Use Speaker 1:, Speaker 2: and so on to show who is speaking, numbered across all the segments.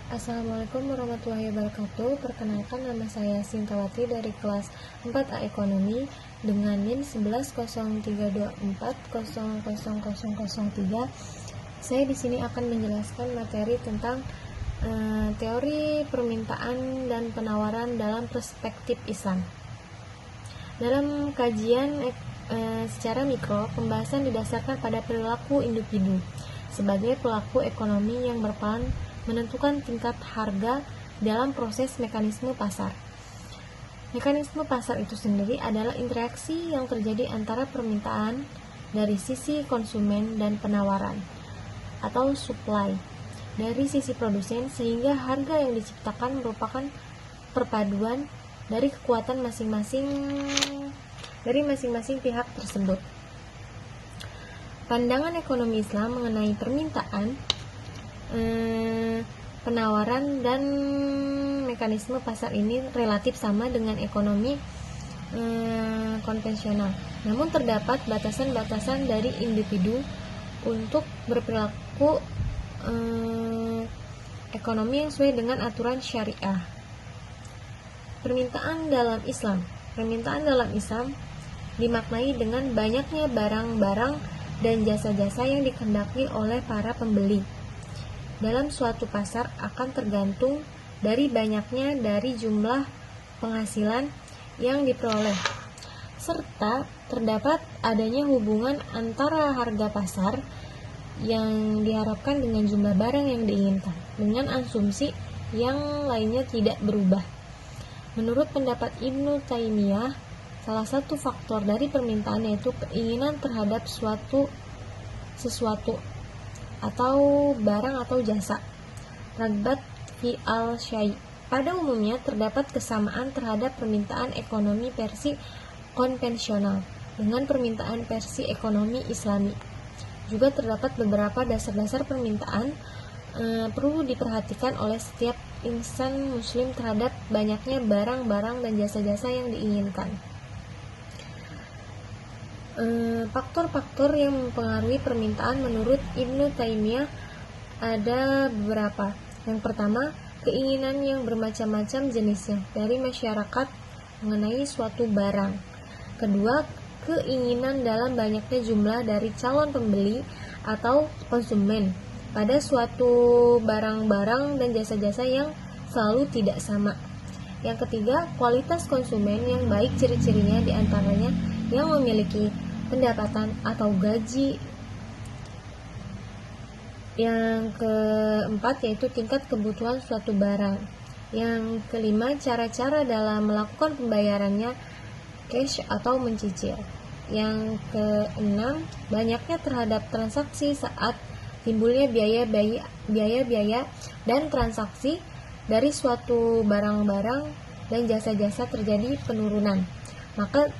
Speaker 1: Assalamualaikum warahmatullahi wabarakatuh. Perkenalkan, nama saya Sintawati dari kelas 4A Ekonomi dengan NIM 110324000003. Saya di sini akan menjelaskan materi tentang teori permintaan dan penawaran dalam perspektif Islam. Dalam kajian secara mikro, pembahasan didasarkan pada perilaku individu sebagai pelaku ekonomi yang berperan menentukan tingkat harga dalam proses mekanisme pasar. Mekanisme pasar itu sendiri adalah interaksi yang terjadi antara permintaan dari sisi konsumen dan penawaran atau supply dari sisi produsen, sehingga harga yang diciptakan merupakan perpaduan dari kekuatan masing-masing pihak tersebut. Pandangan ekonomi Islam mengenai permintaan, penawaran dan mekanisme pasar ini relatif sama dengan ekonomi konvensional. Namun terdapat batasan-batasan dari individu untuk berperilaku ekonomi yang sesuai dengan aturan syariah. Permintaan dalam Islam dimaknai dengan banyaknya barang-barang dan jasa-jasa yang dikehendaki oleh para pembeli dalam suatu pasar akan tergantung dari banyaknya dari jumlah penghasilan yang diperoleh, serta terdapat adanya hubungan antara harga pasar yang diharapkan dengan jumlah barang yang diinginkan, dengan asumsi yang lainnya tidak berubah. Menurut pendapat Ibnu Taimiyah, salah satu faktor dari permintaan yaitu keinginan terhadap sesuatu atau barang atau jasa. Ragbat fi al-syai'. Pada umumnya terdapat kesamaan terhadap permintaan ekonomi versi konvensional dengan permintaan versi ekonomi Islami. Juga terdapat beberapa dasar-dasar permintaan perlu diperhatikan oleh setiap insan muslim terhadap banyaknya barang-barang dan jasa-jasa yang diinginkan. Faktor-faktor yang mempengaruhi permintaan menurut Ibnu Taimiyah ada beberapa. Yang pertama, keinginan yang bermacam-macam jenisnya dari masyarakat mengenai suatu barang. Kedua, keinginan dalam banyaknya jumlah dari calon pembeli atau konsumen pada suatu barang-barang dan jasa-jasa yang selalu tidak sama. Yang ketiga, kualitas konsumen yang baik, ciri-cirinya diantaranya yang memiliki pendapatan atau gaji. Yang keempat yaitu tingkat kebutuhan suatu barang. Yang kelima, cara-cara dalam melakukan pembayarannya, cash atau mencicil. Yang keenam, banyaknya terhadap transaksi saat timbulnya biaya dan transaksi dari suatu barang-barang dan jasa-jasa terjadi penurunan, maka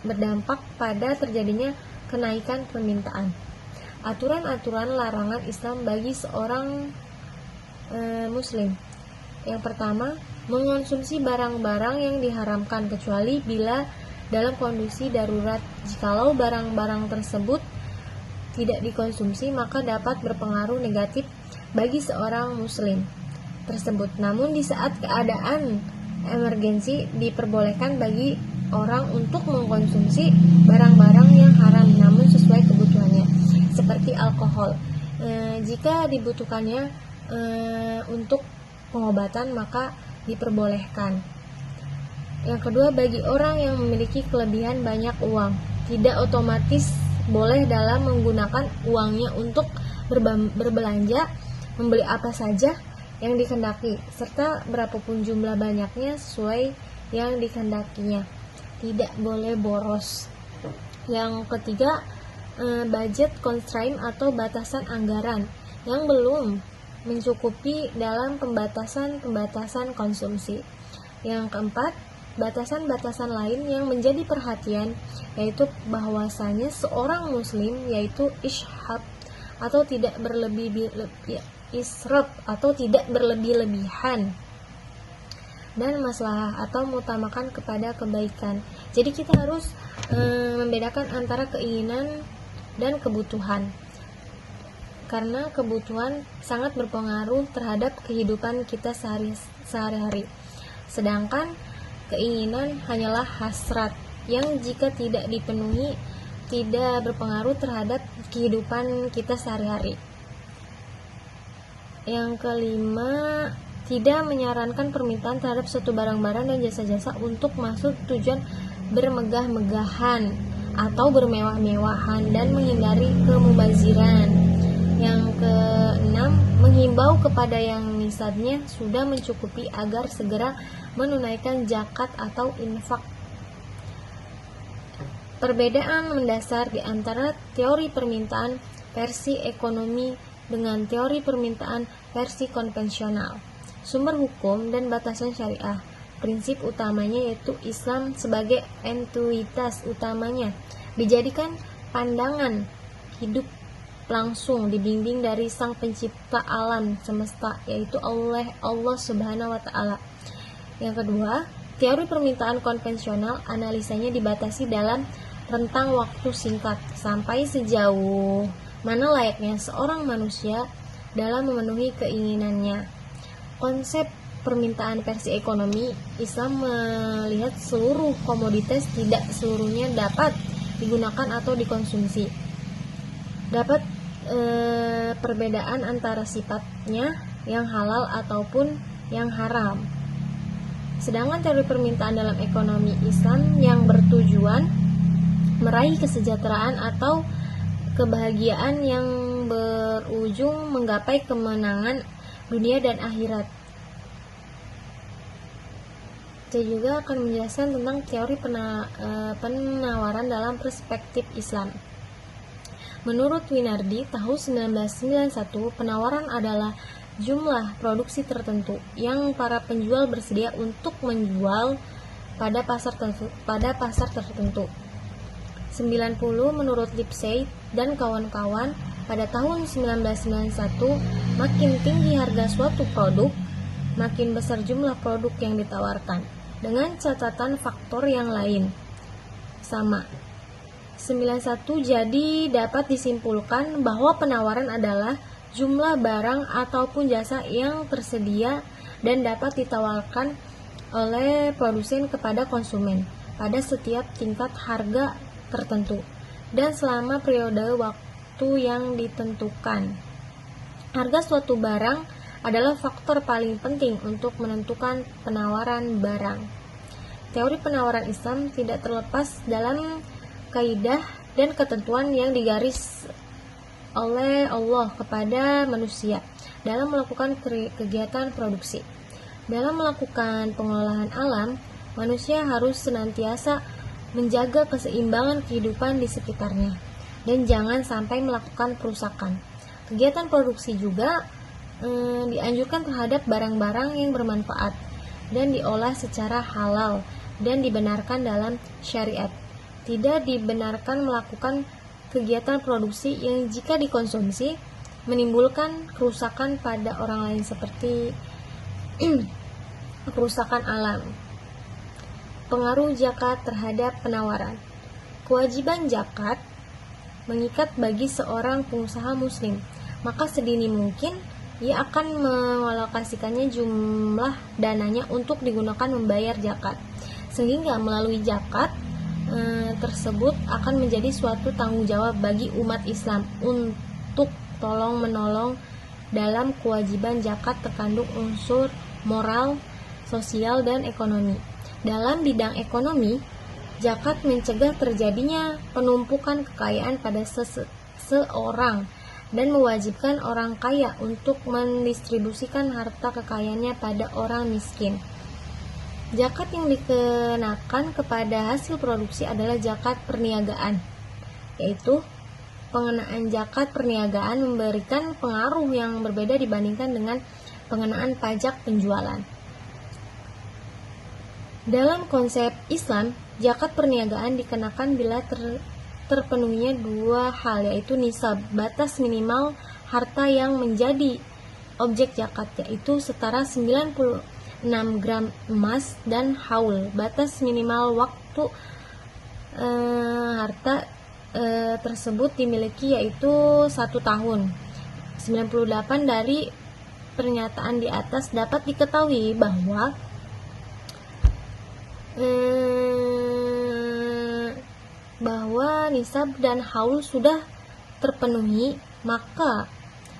Speaker 1: berdampak pada terjadinya kenaikan permintaan. Aturan-aturan larangan Islam bagi seorang muslim. Yang pertama, mengonsumsi barang-barang yang diharamkan kecuali bila dalam kondisi darurat. Jikalau barang-barang tersebut tidak dikonsumsi, maka dapat berpengaruh negatif bagi seorang muslim tersebut. Namun di saat keadaan emergensi diperbolehkan bagi orang untuk mengkonsumsi barang-barang yang haram namun sesuai kebutuhannya, seperti alkohol. Jika dibutuhkannya untuk pengobatan, maka diperbolehkan. Yang kedua, bagi orang yang memiliki kelebihan banyak uang, tidak otomatis boleh dalam menggunakan uangnya untuk berbelanja, membeli apa saja yang dikehendaki, serta berapapun jumlah banyaknya sesuai yang dikehendakinya. Tidak boleh boros. Yang ketiga, budget constraint atau batasan anggaran yang belum mencukupi dalam pembatasan konsumsi. Yang keempat, batasan-batasan lain yang menjadi perhatian yaitu bahwasanya seorang muslim yaitu ishab atau tidak israf atau tidak berlebih-lebihan, dan maslahah atau mengutamakan kepada kebaikan. Jadi kita harus membedakan antara keinginan dan kebutuhan. karena kebutuhan sangat berpengaruh terhadap kehidupan kita sehari-hari. Sedangkan keinginan hanyalah hasrat yang jika tidak dipenuhi tidak berpengaruh terhadap kehidupan kita sehari-hari. Yang kelima, tidak menyarankan permintaan terhadap suatu barang-barang dan jasa-jasa untuk masuk tujuan bermegah-megahan atau bermewah-mewahan dan menghindari kemubaziran. Yang keenam, menghimbau kepada yang nisabnya sudah mencukupi agar segera menunaikan zakat atau infak. Perbedaan mendasar di antara teori permintaan versi ekonomi dengan teori permintaan versi konvensional. Sumber hukum dan batasan syariah. Prinsip utamanya yaitu Islam sebagai entitas utamanya dijadikan pandangan hidup langsung dibimbing dari sang pencipta alam semesta, yaitu Allah Subhanahu wa Ta'ala. Yang kedua, teori permintaan konvensional analisanya dibatasi dalam rentang waktu singkat sampai sejauh mana layaknya seorang manusia dalam memenuhi keinginannya. Konsep permintaan versi ekonomi, Islam melihat seluruh komoditas tidak seluruhnya dapat digunakan atau dikonsumsi. Dapat perbedaan antara sifatnya yang halal ataupun yang haram. Sedangkan teori permintaan dalam ekonomi Islam yang bertujuan meraih kesejahteraan atau kebahagiaan yang berujung menggapai kemenangan dunia dan akhirat. Saya juga akan menjelaskan tentang teori penawaran dalam perspektif Islam. Menurut Winardi, tahun 1991, penawaran adalah jumlah produksi tertentu yang para penjual bersedia untuk menjual pada pasar tertentu. 90 menurut Lipsey dan kawan-kawan, pada tahun 1991 makin tinggi harga suatu produk, makin besar jumlah produk yang ditawarkan, dengan catatan faktor yang lain sama. 91 jadi dapat disimpulkan bahwa penawaran adalah jumlah barang ataupun jasa yang tersedia dan dapat ditawarkan oleh produsen kepada konsumen pada setiap tingkat harga tertentu dan selama periode waktu yang ditentukan. Harga suatu barang adalah faktor paling penting untuk menentukan penawaran barang. Teori penawaran Islam tidak terlepas dalam kaidah dan ketentuan yang digaris oleh Allah kepada manusia dalam melakukan kegiatan produksi. Dalam melakukan pengelolaan alam, manusia harus senantiasa menjaga keseimbangan kehidupan di sekitarnya dan jangan sampai melakukan perusakan. Kegiatan produksi juga dianjurkan terhadap barang-barang yang bermanfaat dan diolah secara halal dan dibenarkan dalam syariat. Tidak dibenarkan melakukan kegiatan produksi yang jika dikonsumsi menimbulkan kerusakan pada orang lain seperti kerusakan alam. Pengaruh zakat terhadap penawaran. Kewajiban zakat mengikat bagi seorang pengusaha muslim, maka sedini mungkin ia akan mengalokasikannya jumlah dananya untuk digunakan membayar zakat, sehingga melalui zakat tersebut akan menjadi suatu tanggung jawab bagi umat Islam untuk tolong-menolong. Dalam kewajiban zakat terkandung unsur moral, sosial, dan ekonomi. Dalam bidang ekonomi, zakat mencegah terjadinya penumpukan kekayaan pada seseorang dan mewajibkan orang kaya untuk mendistribusikan harta kekayaannya pada orang miskin. Zakat yang dikenakan kepada hasil produksi adalah zakat perniagaan, yaitu pengenaan zakat perniagaan memberikan pengaruh yang berbeda dibandingkan dengan pengenaan pajak penjualan. Dalam konsep Islam, zakat perniagaan dikenakan bila terpenuhinya dua hal, yaitu nisab, batas minimal harta yang menjadi objek zakat, yaitu setara 96 gram emas, dan haul, batas minimal waktu harta tersebut dimiliki, yaitu 1 tahun. 98 dari pernyataan di atas dapat diketahui bahwa nisab dan haul sudah terpenuhi, maka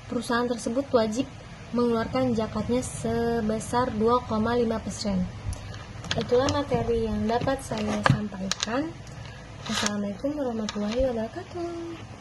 Speaker 1: perusahaan tersebut wajib mengeluarkan zakatnya sebesar 2,5%. Itulah materi yang dapat saya sampaikan. Assalamualaikum warahmatullahi wabarakatuh.